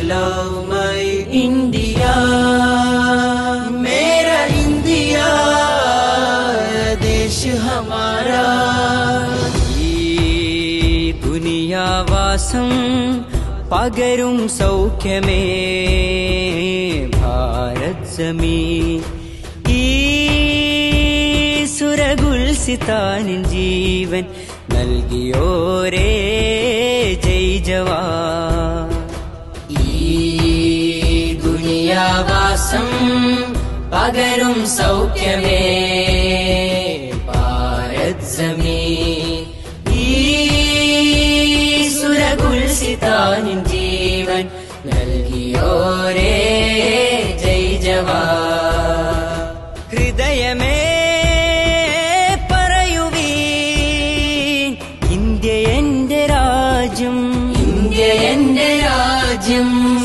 love my India, मेरा India देश हमारा. ഈ ദുനിയാവാസം പകരും സൗഖ്യമേ ഭാരത് സമീൻ. ഈ സുരഗുൽസിതാനിൻ ജീവൻ നൽകിയോരേ ജയ് ജവാൻ. ഈ ദുനിയാവാസം പകരും സൗഖ്യമേ ഭാരത് സമീൻ. ഈ സുരഗുൽസിതാനിൻ ജീവൻ നൽകിയോരേ ജയ് ജവാൻ. ഹൃദയമേ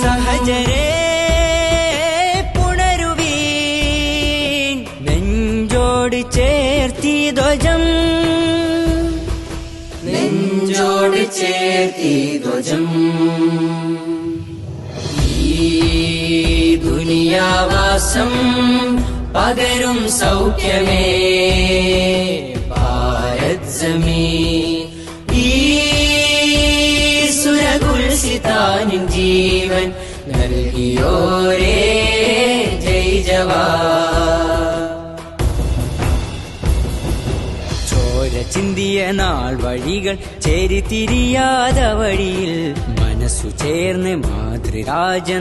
സഹജരേ പുണരുവീൻ നെഞ്ചോട് ചേർത്തി ധ്വജം. നെഞ്ചോട് ചേർത്തി ധ്വജം. ഈ ദുനിയാവാസം പകരും സൗഖ്യമേ ഭാരത് സമീൻ. ഈ സുരഗുൽസിതാനിൻ ജീവൻ നൽകിയോരേ ജയ് ജവാൻ. ചോര ചിന്തിയ നാൾ വഴികൾ ചേരിതിരിയാത വഴിയിൽ മനസ്സു ചേർന്ന് മാതൃരാജ